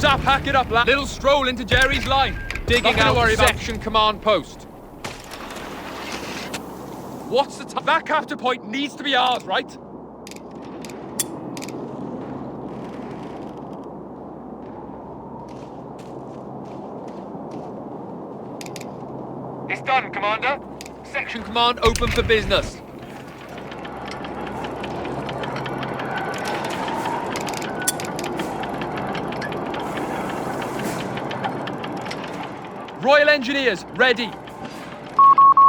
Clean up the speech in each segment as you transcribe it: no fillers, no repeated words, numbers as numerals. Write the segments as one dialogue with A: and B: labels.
A: Sap, hack it up, lad. Little stroll into Jerry's line. Digging out the section command post. What's the time? That capture point needs to be ours, right? It's done, Commander. Section command open for business. Royal Engineers, ready.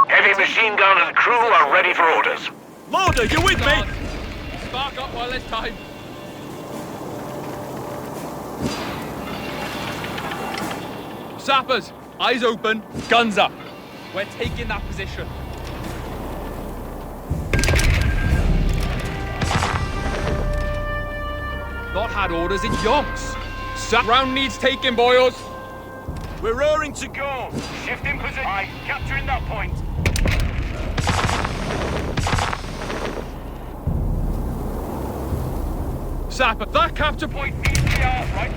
B: Heavy machine gun and crew are ready for orders.
C: Lauder, you with me?
A: Spark up while there's time. Sappers, eyes open, guns up. We're taking that position. Not had orders in yonks. Round needs taking, boys.
C: We're raring to go.
B: Shifting position. Aye, capturing that point.
A: Sapper, that capture point needs to be ours, right?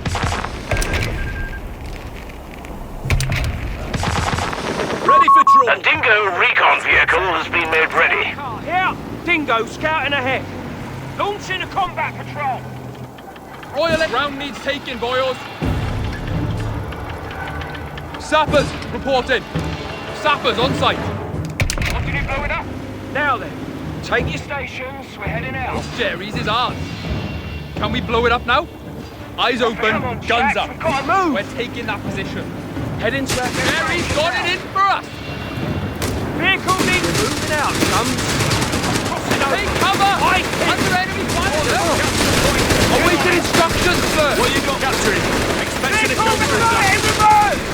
C: Ready for draw.
B: A Dingo recon vehicle has been made ready.
D: Here, Dingo scouting ahead. Launching a combat patrol.
A: Royal round needs taking, boys. Sappers, reporting. Sappers on site.
B: What did you blow it up?
D: Now then, take your stations. We're heading out.
A: This Jerry's is ours. Can we blow it up now? Eyes open,
D: Come on,
A: guns
D: Jack,
A: up.
D: we've got to move.
A: We're taking that position.
D: Heading to that.
A: Jerry's got it in for us.
D: Vehicle needs moving out, chums.
A: Take cover! Under enemy fire! Awaiting instructions, sir!
C: What you got capturing? Expecting a
D: Vehicle
C: counter
D: got
C: attack.
D: it, reverse!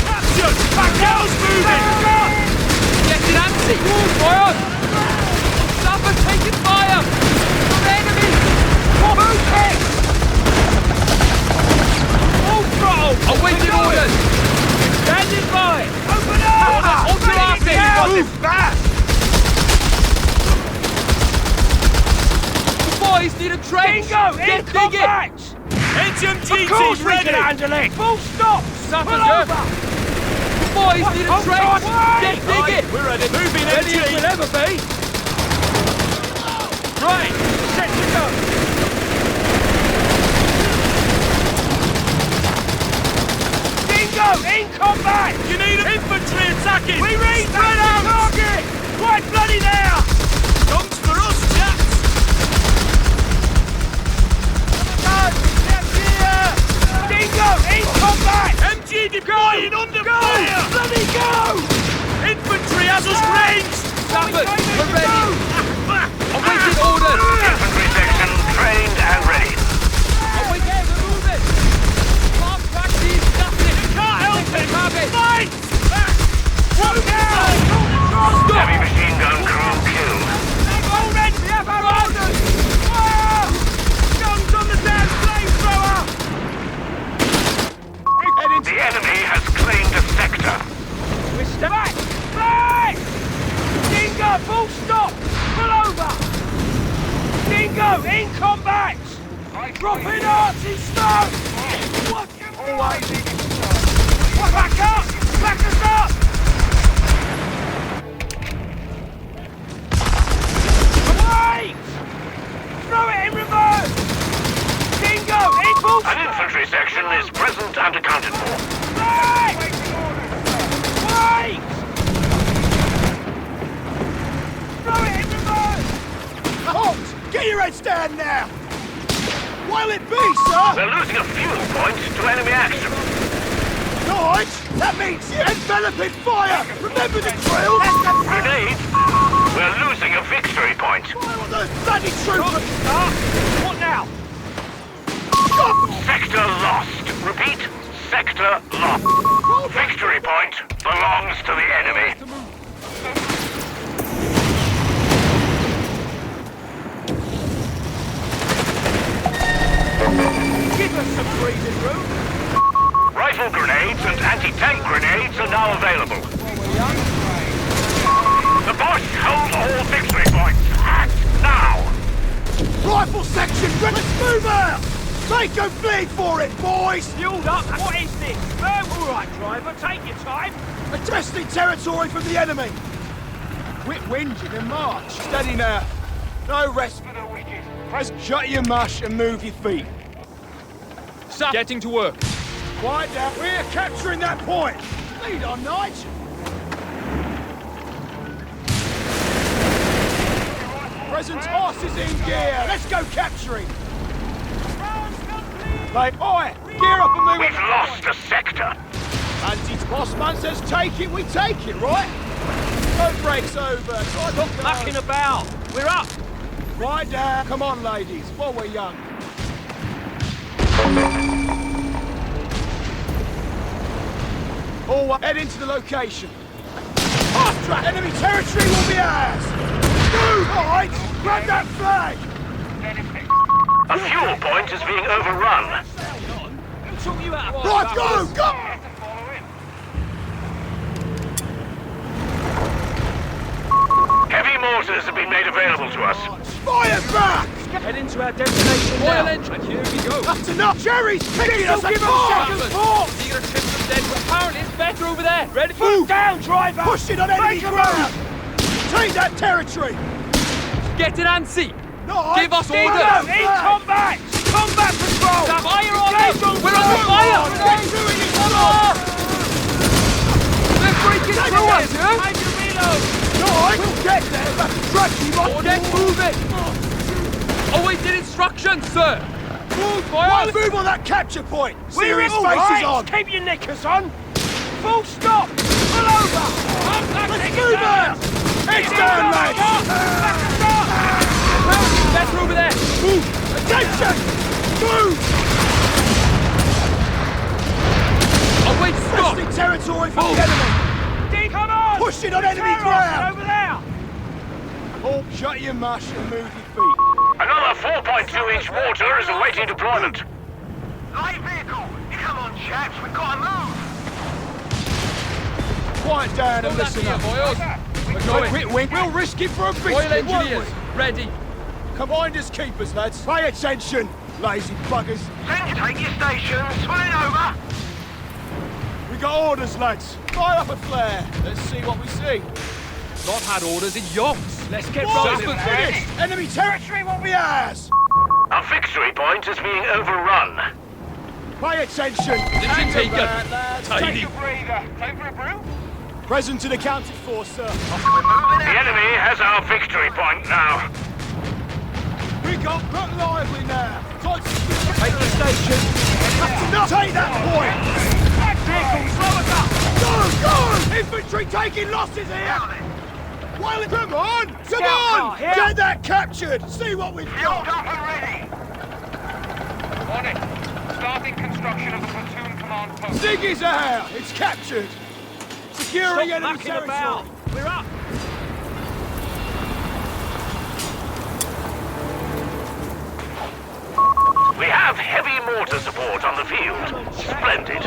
C: Action! Backhouse moving!
A: Getting antsy! Fire! Sappers taking fire! From enemy!
D: Move it! Full throttle!
A: Awaiting orders!
D: Standing by! Open up!
A: Onto our
D: Ready to go!
C: Move fast!
A: The boys need a trench!
D: Dingo, in
A: Get digging!
D: combat!
C: HMT
D: Of course
C: team
D: we
C: ready!
D: can handle it! Full stop!
A: Sappers,
D: Pull
A: yeah.
D: over!
A: The boys need a
D: Hold
A: trench!
D: on, wait.
A: Get digging!
C: We're ready. Moving
D: Ready as we'll
C: MG!
D: ever be! Right, set to go! Dingo, in combat!
C: You need infantry attacking!
D: We read that target! Right bloody there!
C: Guns for us, chaps!
D: Dingo, in combat!
C: MG deploying under
D: Go!
C: fire!
D: Bloody go!
C: Infantry has us ranged!
A: Sappers, we're ready! Awaiting
C: Ah!
A: orders!
B: Infantry section trained and ready.
A: Awaiting, we're moving! Fast track these nothing!
C: Can't help it!
A: Target!
C: Fight!
D: One down!
B: Heavy machine gun crew killed.
D: Already have our orders! Fire! Guns on the damn flamethrower!
B: The enemy has claimed a sector.
D: We're back! Back! Dingo, full stop! Pull over! Dingo, in combat! Dropping arching stone! What? Always in back up! Back us up! Wait! Throw it in reverse! Dingo, in full
B: An infantry section is present and accounted for.
D: Wait! Wait! Throw it in reverse!
C: Halt! Get your heads down now! What'll it be, sir?
B: We're losing a fuel point to enemy action.
C: Dodge! That means you enveloping fire! Remember the drill?
B: Grenade. We're losing a victory point.
C: Fire on those bloody troopers!
D: What now?
B: Sector lost. Repeat, sector lost. Victory point belongs to the enemy.
D: Give us some breathing room!
B: Rifle grenades and anti-tank grenades are now available. The Bosch hold all victory points. Act now!
C: Rifle section, let's move out! Make them bleed for it, boys!
D: Fueled up. What is this? All right, driver, take your time.
C: Attesting territory from the enemy! Quit whinging and march. Steady now. No rest for the wicked. Shut your mush and move your feet.
A: Stop. Getting to work.
C: Quiet down. We're capturing that point. Lead on, Nige. Presence horse is in gear. Let's go capture him. Mate, oi! Gear up and move
B: We've
C: on.
B: lost a sector.
C: Anti's boss man says take it, we take it, right? No breaks over. Try not to
D: Mucking about. We're up.
C: Right down. Come on, ladies, while we're young. All head into the location. Fast track! Enemy territory will be ours! Move! All right! Grab that flag!
B: A fuel point is being overrun.
D: Who took you out of
C: Right, go! Go!
B: Heavy mortars have been made available to us.
C: Fire back!
D: Head into our destination
A: Oil
D: now.
A: engine. And here we go.
C: That's enough! Jerry's picking us
D: give us
C: apart!
D: seconds.
C: Force!
A: Eager to trim them dead, but apparently it's better over there. Ready for
C: Move!
D: Down, driver.
C: Push it on enemy
D: Make a
C: ground! Take that territory!
A: Get it, Ansi.
C: No,
A: Give us
C: Stay
A: orders.
C: down,
D: In
C: flag.
D: combat. Combat patrol.
A: Fire on
D: Engage
A: them.
D: on
A: We're under
D: fire.
A: fire.
C: Come on, get doing it, come on!
A: They're breaking through us, yeah?
D: Mind your reload.
C: No, we'll get there, but track him up!
A: Order, move it. Awaiting instructions, sir. Move,
C: Right,
A: boys.
C: move on that capture point!
D: We're
C: Serious
D: all
C: faces
D: right.
C: on!
D: Keep your knickers on. Full stop. Pull over.
C: Let's move out! Heads down, lads!
A: Better over there.
C: Move! Attention! Move!
A: Await stop.
C: Wresting territory from the enemy!
D: Come on.
C: Push it on enemy
D: Terror
C: ground!
D: over there.
C: Oh, shut your mush and move your feet.
B: Another 4.2-inch mortar is awaiting deployment.
E: Light vehicle! Come on, chaps, we've got to move!
C: Quiet down
A: Slow
C: and
A: that
C: listen
A: gear,
C: up.
A: boys. We're
C: Don't
A: going.
C: quit wink. We'll risk it for a biscuit,
A: Oil
C: won't
A: engineers,
C: we?
A: ready.
C: Combined as keepers, lads. Pay attention, lazy buggers.
E: Then take your stations, swing over!
C: We got orders, lads. Fire up a flare. Let's see what we see.
A: Not had orders in yonks.
D: Let's get
C: Whoa,
D: rolling.
A: Suspect
D: lads.
C: finished. Enemy territory will be ours.
B: Our victory point is being overrun.
C: Pay attention.
A: Position taken.
C: Lads.
A: Tidy.
E: breather. Time for a brew?
C: Present and accounted for, sir.
B: The enemy has our victory point now.
C: We got but lively now.
D: Take your station.
C: That's enough. Take that point.
D: Vehicle, slow us up.
C: Go, go! Infantry taking losses here. Well, come on! Come
D: Scout
C: on!
D: car, here.
C: Get that captured! See what we've
E: Fueled
C: got!
E: up and ready!
F: On it. Starting construction of the platoon command post.
C: Ziggy's out! It's captured! Securing
D: Stop
C: enemy
D: mucking
C: territory!
D: about. We're up.
B: We have heavy mortar support on the field. Splendid.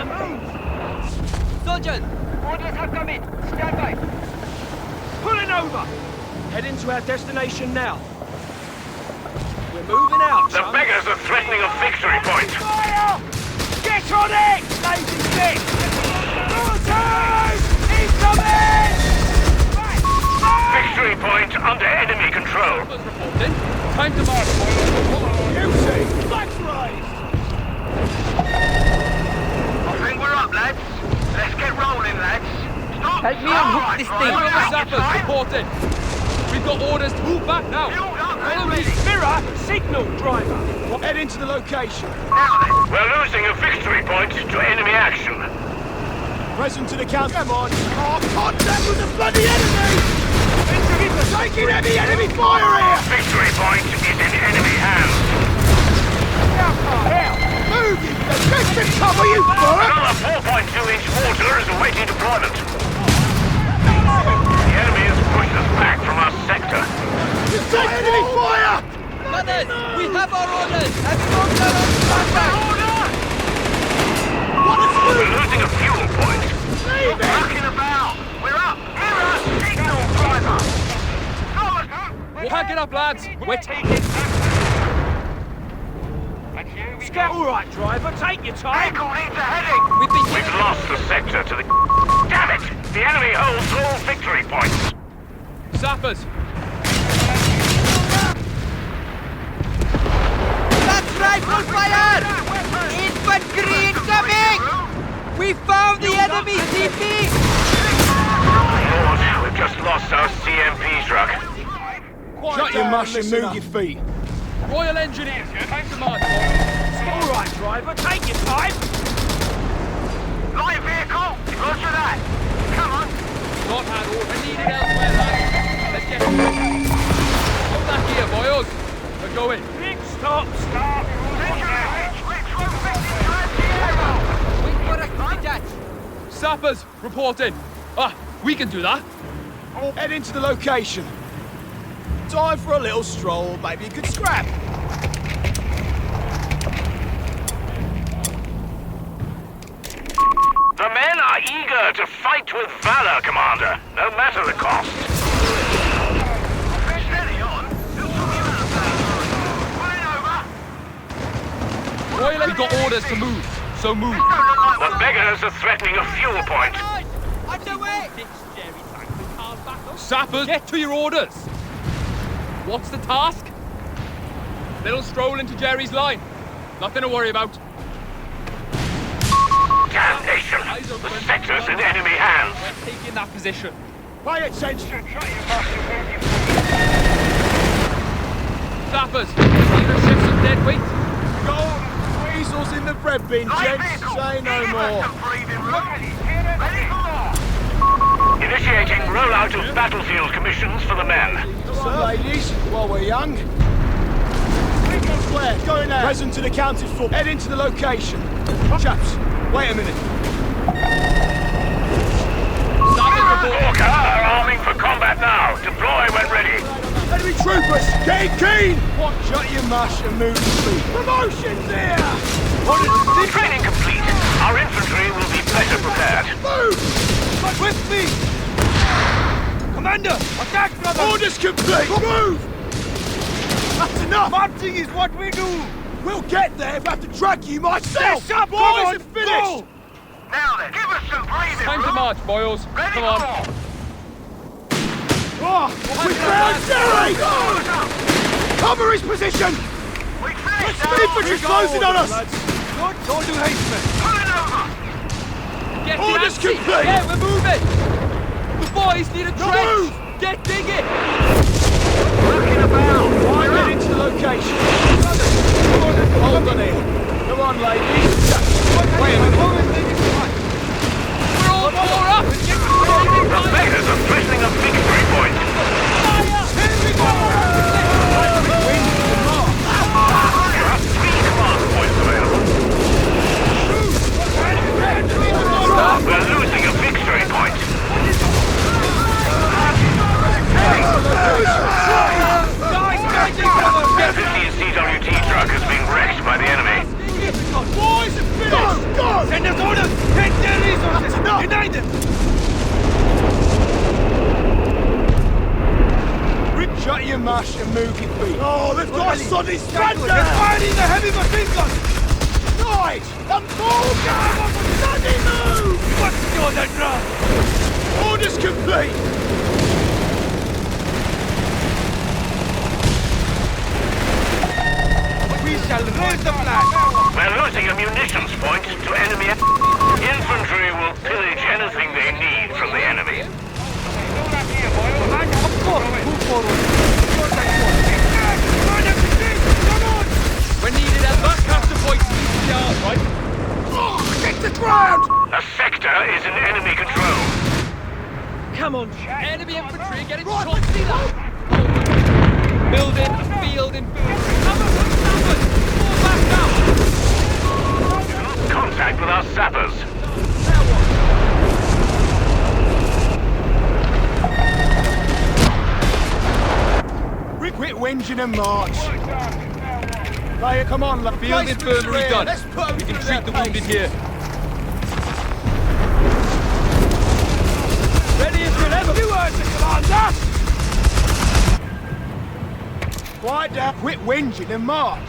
A: Sergeant.
F: Orders have come in. Stand by.
D: Pulling over. Head into our destination now. We're moving out,
B: The
D: son.
B: beggars are threatening a victory point.
D: Fire! Get on it! Lazy stick! Mortars! Incoming!
B: Victory point under enemy control.
A: Reporting. Time to march.
C: You see! Flags raised!
E: I think we're up, lads. Let's get rolling, lads. Stop!
A: Help me unhook this thing. Over sappers. Reporting. We've got orders to move back now.
E: Fueled up
A: Follow
E: and
A: me.
E: ready!
D: Mirror, signal, driver.
C: Head into the location.
E: Now then,
B: We're losing a victory point to enemy action.
C: Present and account. Come on! Oh, contact with the bloody enemy! Taking heavy enemy fire here!
B: Victory point is in enemy hands.
C: Move it! Get to cover, you fuck!
B: Another 4.2-inch mortar is awaiting deployment. The enemy has pushed us back from our sector.
C: You take enemy fire!
A: Gunners, we have our orders. Everyone gunners, stand back.
C: What a
B: We're
C: move!
B: losing a fuel point.
C: Leave it!
E: mucking about! We're up! Mirror! Signal, driver!
A: Pack it up, lads. We're taking.
F: And
D: Scout. All right, driver, take your time.
E: Vehicle needs a heading.
B: We've lost the sector to the... Damn it! The enemy holds all victory points.
A: Sappers!
G: That's rifle fire! Infantry incoming! We found the enemy CP!
B: Lord, we've just lost our CMP truck.
C: Shut your mush and move your feet.
A: Royal Engineers, time to march.
D: All right, driver, take your time.
E: Light vehicle. Roger that. Come on.
A: Not had all. We're needed elsewhere, lads. Let's get it. Come back here, boys. We're going.
D: Big stop.
G: Wait for us to detach.
A: Sappers, reporting. Ah, we can do that.
C: Head into the location. Time for a little stroll, maybe a good scrap.
B: The men are eager to fight with valor, Commander, no matter the cost.
E: Steady on. Pulling over.
A: We've got orders to move, so move.
B: The beggars are threatening a fuel point.
G: Underway!
A: Sappers, get to your orders. What's the task? Little stroll into Jerry's line. Nothing to worry about.
B: Damnation! The sector's in enemy hands.
A: We're taking that position.
C: Pay attention.
A: Sappers, need to shift some dead weight.
C: Gold weasels in the bread bin,
E: Light
C: gents.
E: vehicle.
C: Say no
E: Give us
C: more.
E: some breathing room. Ready for more.
B: Initiating rollout of battlefield commissions for the men.
C: Some ladies, while we're young. Where? Going there. Present and accounted for. Head into the location. Chaps, wait a minute.
A: Sappers report.
B: Orca are arming for combat now. Deploy when ready.
C: Enemy troopers, getting keen! Shut your mush and move your feet. Promotions here!
B: Training complete. Our infantry will be better prepared.
C: Move! With me! Commander, attack, brother! Orders complete! Move! That's enough! Marching is what we do! We'll get there if I have to drag you myself! Stay sharp, boys! And finished!
E: Now then, give us some breathing
A: Time to
E: room.
A: march, boys.
E: Ready
A: Come
E: for
A: on.
E: more.
C: Oh, we found Jerry! Cover his position!
E: We finished
C: Infantry's closing on us!
D: Don't do haste, man.
E: Pulling over.
A: Get
C: Orders
A: the anti.
C: complete.
A: Yeah, we're moving. The boys need a trench.
C: move.
A: Get digging.
E: Looking about.
C: Right, get into the location. Hold on here. Come on, ladies. Wait a minute.
A: We're all four up.
B: The beggars are threatening a victory point. There are 3 command points available. We're losing a victory point. The 15 CWT truck has been wrecked by the enemy.
C: Boys, and finish! Go!
D: Send us orders. Take their resources.
C: enough.
D: United.
C: Shut your mush and move your feet. Oh, they've got us on his stand
D: They're firing the heavy machine guns.
C: Right! The ball gun on the bloody move!
D: What's your that ground?
C: Orders complete!
D: We shall raise the flag.
B: We're losing a munitions point to enemy. Infantry will pillage anything they need from the enemy.
D: And of course, move forward.
A: We're needed at that caster point to the yard, right?
C: Oh, get the ground!
B: A sector is in enemy control.
D: Come on.
A: Enemy infantry getting shot. See that? Building a field infantry. Cover from Sappers. Fall back now.
B: Contact with our sappers.
C: Quit whinging and march. Player, come on, love.
A: Field infirmary done. We can treat the wounded here.
C: Ready as you'll ever be, Commander! Quiet down. Quit whinging and march.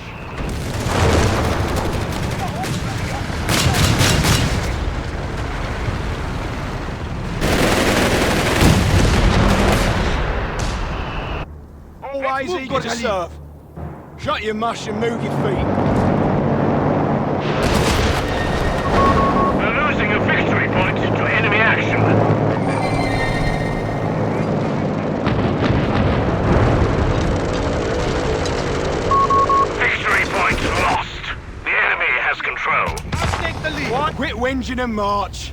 C: Always
D: move,
C: eager to
D: Gorkali.
C: serve. Shut your mush and move your feet.
B: We're losing a victory point to enemy action. Victory point lost. The enemy has control.
D: I'll take the lead.
C: What? Quit whinging and march.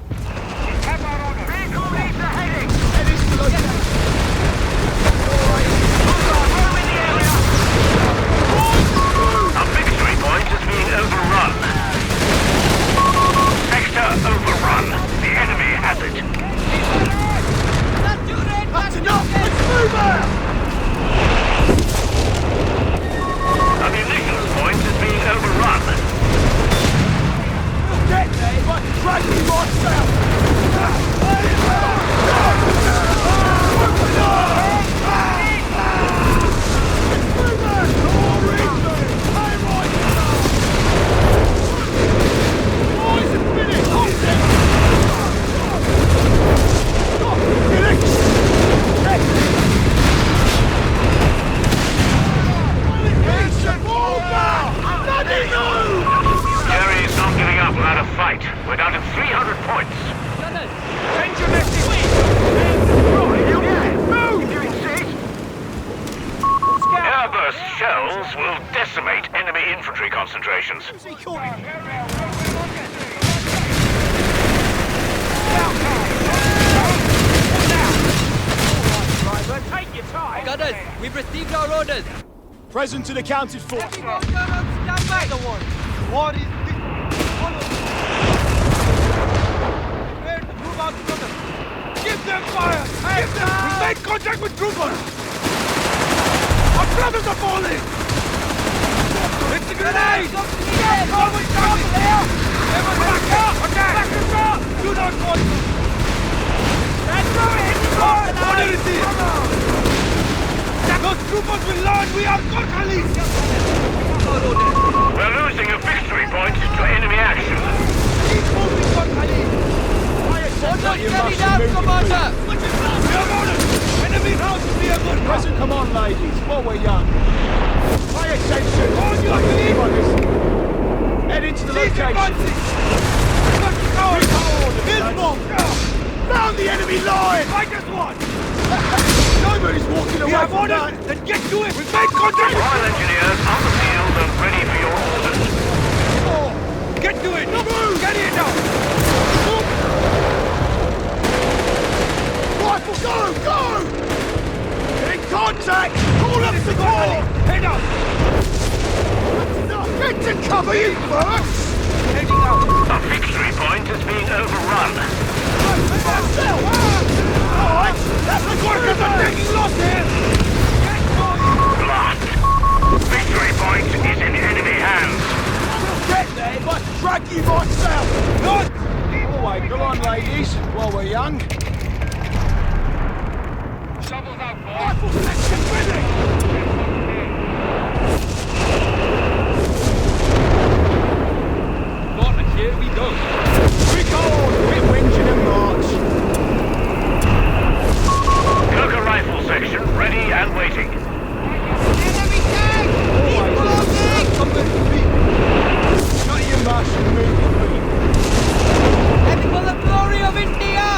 E: Vehicle needs a heading.
C: Head is to location.
B: A victory point is being overrun. Sector overrun. The enemy has it.
C: That's enough! Let's move out!
B: A munitions point is being overrun.
C: Get there, but drag me myself!
B: Jerry's not giving up without a fight. We're down to 300 points.
D: Send your message.
B: Airburst shells will decimate enemy infantry concentrations.
D: Driver, take your time.
G: Gunners, we've received our orders.
C: Present and accounted for.
G: Everyone stand by. The one.
D: What is this? Prepare to move out from them. Give them fire! Give them! We made contact with troopers! Our brothers are falling! It's a grenade! Forward, Charlie! Everyone back up! Back us up! Do not fall! That's right! What is this? Those troopers will learn we are Gorkali!
B: We're losing a victory point to enemy action.
D: Keep moving, Gorkali!
C: Shut your
G: Carry
C: mush
G: down,
C: and move your
G: Commander!
C: feet.
D: We are on it! Enemy house will be a good
C: Present, come on, ladies, while we're young. Pay attention.
D: On your feet!
C: Head into the
D: Seize
C: location.
D: advantage! Got the power! Gizmo!
C: Found the enemy line!
D: Fight as one!
C: Nobody's walking
D: We
C: away
D: have
C: from
D: orders!
C: that.
D: Then get to it! We've made contact!
B: Royal Engineers on the field and ready for your orders.
D: Get to it! Move! Get it now!
C: Rifle, go! In contact! Call up support!
D: Head up!
C: Get to cover, you first!
D: Heading out!
B: A victory point is being overrun.
C: Alright, that's the
D: Gorkas are taking loss here! Get going!
B: Blast. Victory point is in enemy hands.
C: Get there, but drag you myself!
D: Not!
C: Away, come on, ladies, while we're young.
F: Shovels out, boys.
C: Rifle selection ready!
A: What, and here we go.
C: We go on, quit whinging and march.
B: Gurkha rifle section ready and waiting.
G: Enemy tank! Keep moving!
C: Shut your mush and move your feet.
G: Heading for the glory of India!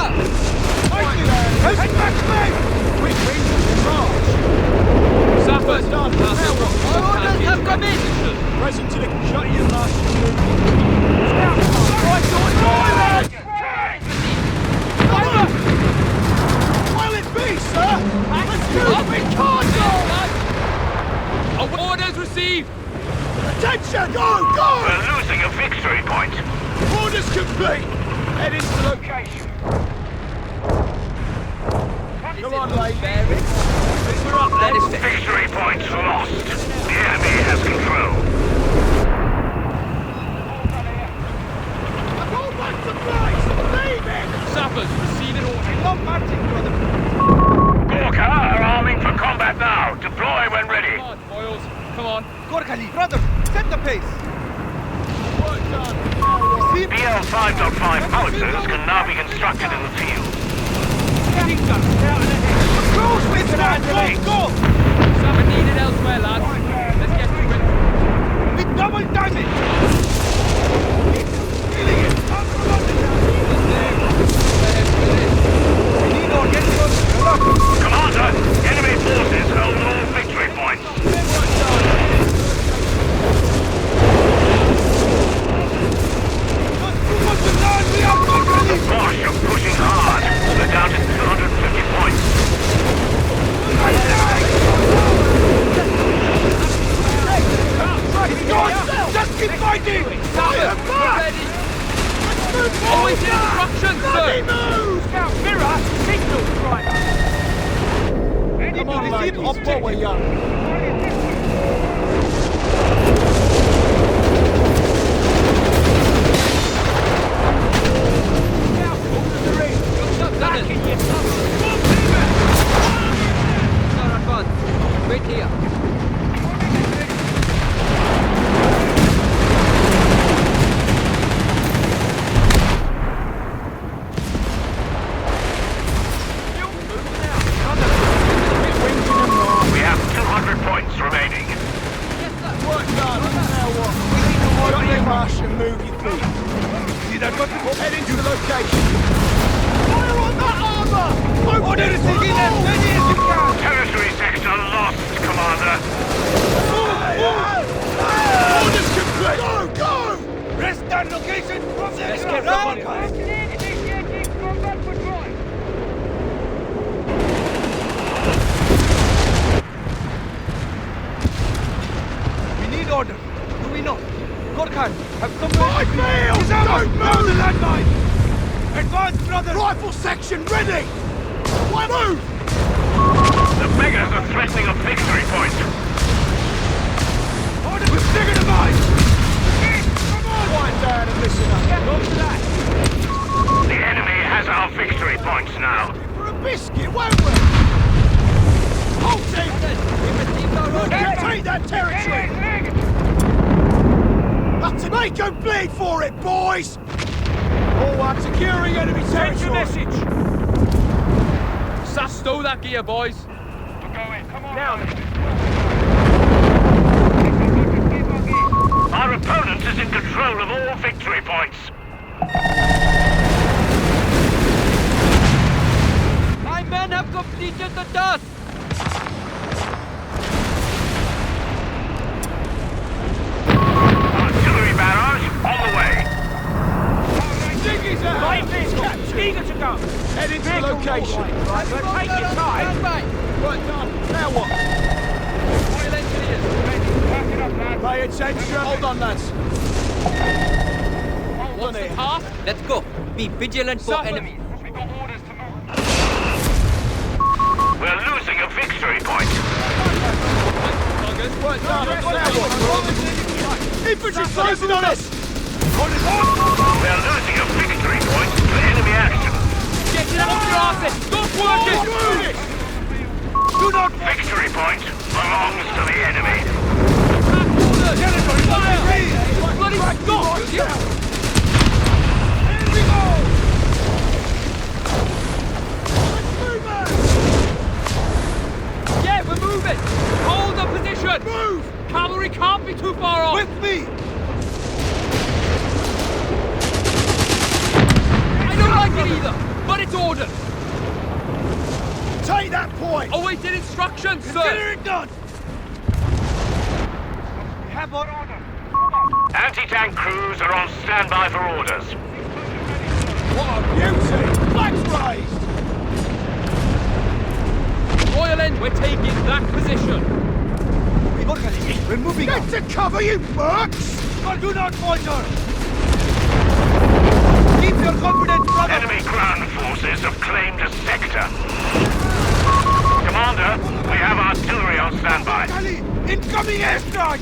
C: Head back, mate! Quit whinging and march.
A: Sappers,
C: Done.
A: now
C: Now what?
G: Our orders have come in!
C: Present to the... Shut your mush and move your feet. Will it be, sir? Let's do it! We can't go!
A: Orders received!
C: Attention! Go! Go!
B: We're losing a victory point.
C: Orders complete! Head into location. Come on, ladies.
G: We're up,
A: That is
G: then.
B: Victory point lost. The enemy has control.
C: Hold back the place! Leave it!
A: Sappers, receiving orders.
D: Not marching, brother!
B: Gorkha are arming for combat now. Deploy when ready.
A: Come on, Boyles. Come on.
D: Gorkali, brother, set the pace!
C: Work done.
B: BL 5.5 howitzers can now be constructed in the field.
D: Close with that! Go!
A: Sapper needs
C: young
D: Receive
C: ladies,
D: objective.
C: while we're young.
G: Wait here.
B: We have 200 points remaining.
C: Work done. Now what? Shut your mush and move your feet.
D: See that weapon?
C: Head into the location. Fire on that armor!
D: Order is taking as many as you can.
B: Territory sector lost, Commander.
C: Orders complete! Go, go!
D: Rest that location from the
G: Let's get
D: ground.
G: rolling.
F: Initiating combat patrol.
D: We need order. Do we not? Gorkhan, have come
C: Five meals! Don't
D: Down the
C: move!
D: landmine! Advance, brothers!
C: Rifle section ready! Why move?
B: The beggars are threatening a victory point.
D: Order to stagger the mine!
C: Quiet down and listen up. Go to that.
B: The enemy has our victory points now.
C: For a biscuit, won't we? Hold team! Take that territory! That's it! Make them bleed for it, boys! All one, securing enemy territory!
A: Stow that gear, boys.
F: We're going. Come on.
C: Now then.
B: Our opponent is in control of all victory points.
G: My men have completed the task.
B: Artillery barrage on the way.
C: Diggy's out! Eager to go! Head into the location. Take your time! Right done. Now what?
A: Royal Engineers, ready.
F: Back it up, lads.
C: Pay attention. Hold on, lads.
A: What's the task?
G: Let's go. Be vigilant for
A: Suffer.
G: enemies.
F: We got orders to move.
B: We're losing a victory point.
A: Buggers.
C: Right done. Now what? Infantry closing on us!
B: We're losing a victory point to enemy action.
A: Get it off your asses! Stop working!
B: Do not victory point belongs to the enemy.
A: Fire! Bloody stop! Yeah, we're moving! Hold the position! Move! Cavalry can't be too far off!
D: With me!
A: I don't like it either, but it's ordered!
C: Take that point!
A: Awaited instructions,
D: Consider
A: sir!
D: it done! We have our order.
B: Anti-tank crews are on standby for orders.
C: What a beauty! Flags raised!
A: Royal End, we're taking that position!
D: We're moving
C: Get
D: out.
C: to cover, you mercs!
D: But do not falter! Keep your confidence, brother!
B: Enemy ground forces have claimed a sector. Commander, we have artillery on standby.
D: Ali, incoming airstrike!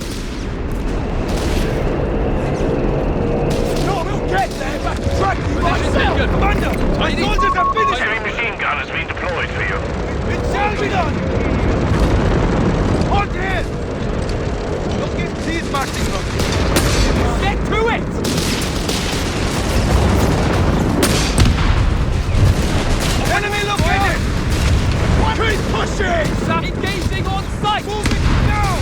C: No, we'll get there, but track you
A: Position
C: myself!
A: taken!
D: Commander, my
A: Ready?
D: soldiers have finished!
B: Heavy machine gun has been deployed for you.
D: It shall be done! Hold here! Look at these marching guns!
A: Get to it!
D: Enemy located!
C: Keep pushing!
A: Engaging on sight!
D: Moving now!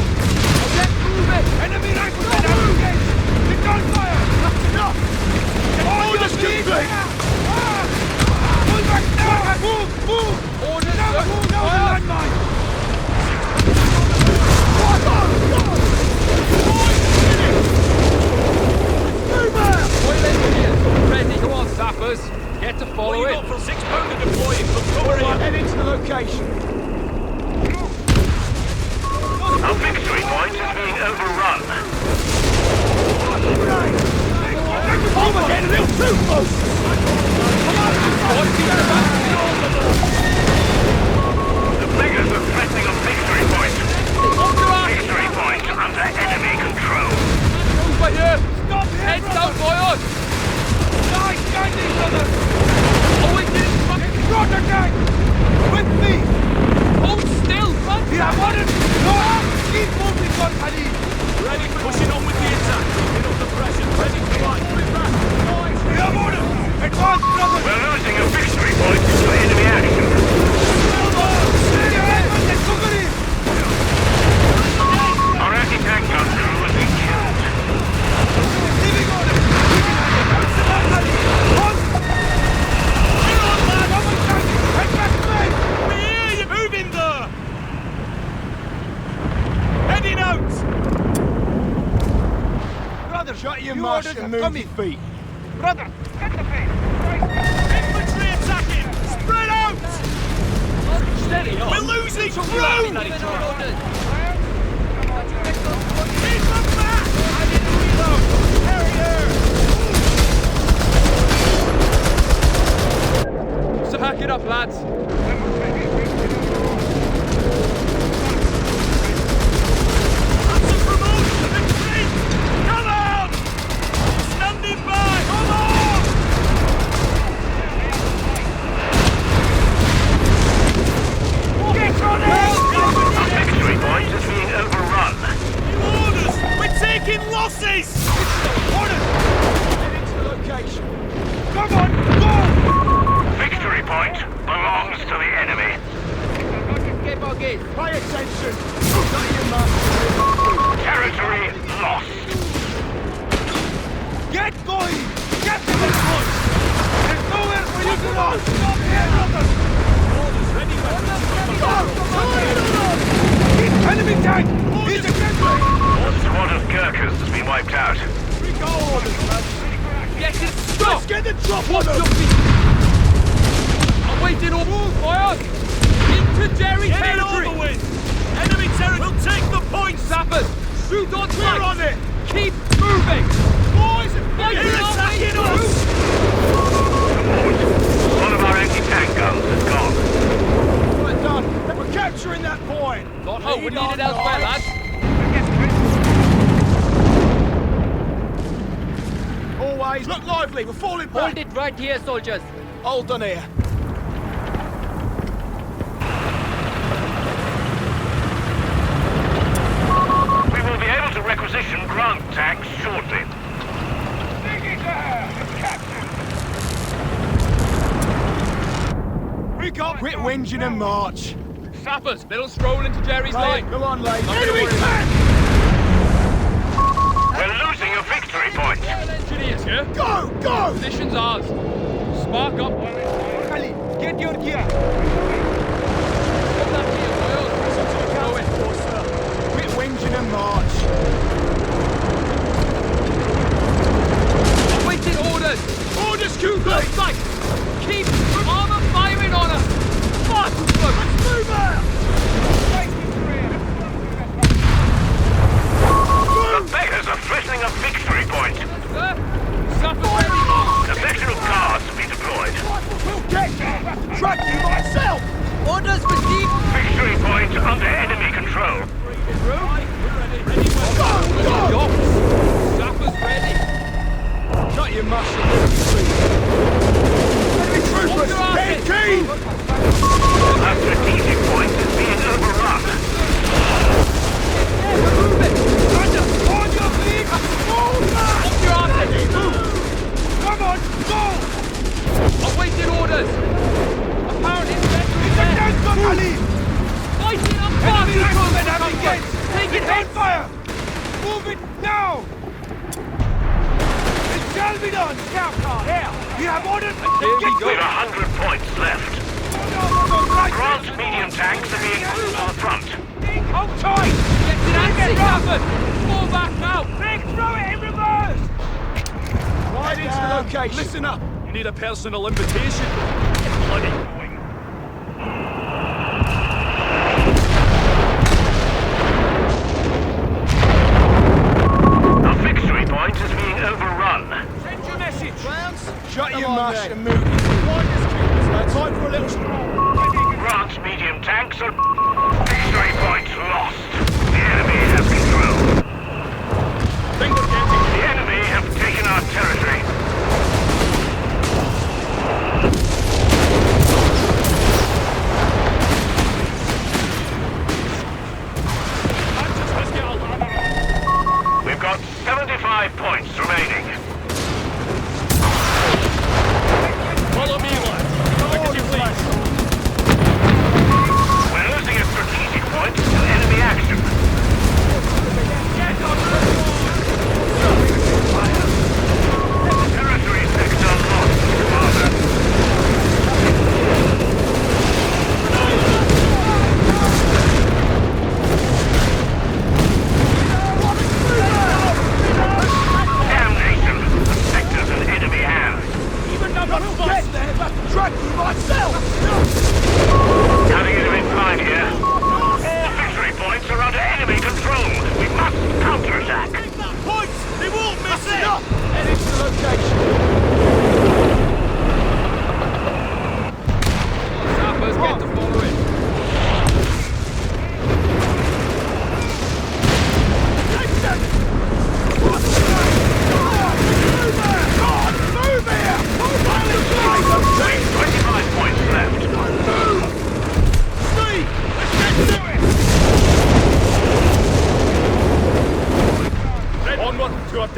A: Get moving!
D: Enemy riflemen are engaged! Return fire!
C: That's enough! Orders complete!
D: Pull back now! Move! Move!
A: Orders,
D: Now
A: sir!
D: move down the landmine!
C: Go! Go! Boys, finish!
D: out! Brother,
C: Shut your
D: new
C: mush
D: orders
C: and
D: are
C: move
D: coming.
C: your feet.
D: Brother, get the pace. Infantry attacking! Spread out!
A: Steady on.
D: We're losing
A: Give
D: ground!
A: an
G: Give an orders.
D: Keep them back! I need to reload! Harrier!
A: So hack it up, lads.
D: That's a promotion! Retreat! Come out! Standing by! Come on! Get on it!
B: Our victory point is being overrun.
D: Orders! We're taking losses! Orders!
C: Head into the location.
D: Come on, go!
B: Victory point belongs to the enemy.
G: Escape our gate.
C: Pay attention. Shut your mush and move your feet.
B: Territory lost.
D: Get going! Get to the point! There's nowhere for you to run! Stop here, brothers! Orders ready, enemy tank! He's against me!
B: One squad of Gurkhas has been wiped out.
C: We go orders, lads.
A: Get it. Stop.
C: Let's get the drop on
A: What's
C: them.
A: your feet? Awaiting all fire. Into Jerry
D: Get it
A: territory.
D: over with! Enemy territory! We'll take the point!
A: Sappers, shoot on
C: We're
A: sight.
C: on it.
A: Keep moving.
C: Boys,
A: Fight
D: They're attacking us!
B: One of our anti-tank guns is gone.
C: we're done. We're capturing that point.
A: Not how we
C: Lead
A: need
C: on,
A: it elsewhere,
C: guys.
A: lads.
C: Always. Look lively. We're falling back.
G: Hold it right here, soldiers.
C: Hold on here.
B: We will be able to requisition ground tanks shortly.
C: We got quit whinging and march.
A: Sappers, they don't stroll into Jerry's
C: Lay it.
A: line.
C: Come on, ladies.
A: Enemy tank!
B: We're losing a victory point.
A: Engineers here.
C: Go, go.
A: Position's ours. Spark up.
D: Ali, get your gear!
A: Put that here, boys. Throw it.
C: Quit whinging and march.
A: Awaiting orders.
C: Orders,
A: Good
C: Kublai.
A: sight. Keep armor firing on us. Fast, folks.
C: Move out.
B: The beggars are threatening a victory point.
A: Sir, Sappers ready.
B: A section of guards to be deployed.
C: We'll get there. Track you myself.
G: Orders received.
B: Victory point under enemy control.
C: Go, go.
A: Dogs. Sappers ready.
C: Shut your mush and move your feet. Enemy troopers.
A: Hold your
C: Get
A: asses.
C: keen.
B: Our strategic point is being overrun.
A: Move it.
D: On your feet! Move back!
A: Hold your asses.
D: Come on, go!
A: Awaiting orders. Apparently infantry there.
D: Against them, Ali!
A: Fighting up fast.
D: Enemy riflemen have engaged!
A: Take it,
D: On
A: hits.
D: fire! Move it now! It shall be done! Scout car, here! We have orders!
A: Here we
D: Get
A: go.
B: We've 100 points left. Grant's medium tanks are being moved to the front.
D: Hold tight!
A: Get it, Ansi. Sappers. Fall back now.
D: Big, throw it in reverse!
C: Right into the location. Listen up.
D: You need a personal invitation. Bloody going.
B: The victory point is being overrun.
D: Send your message!
C: Shut
G: Come
C: your
G: on,
C: mush
G: then.
C: and move your feet. Time for a little stroll.
B: Grant's medium tanks are... Victory point lost. The enemy has control. The enemy have taken our territory.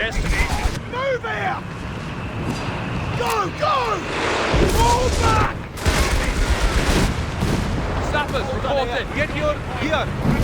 D: destination.
C: Move here! Go, go! Fall back!
A: Sappers, reporting!
D: Get your gear.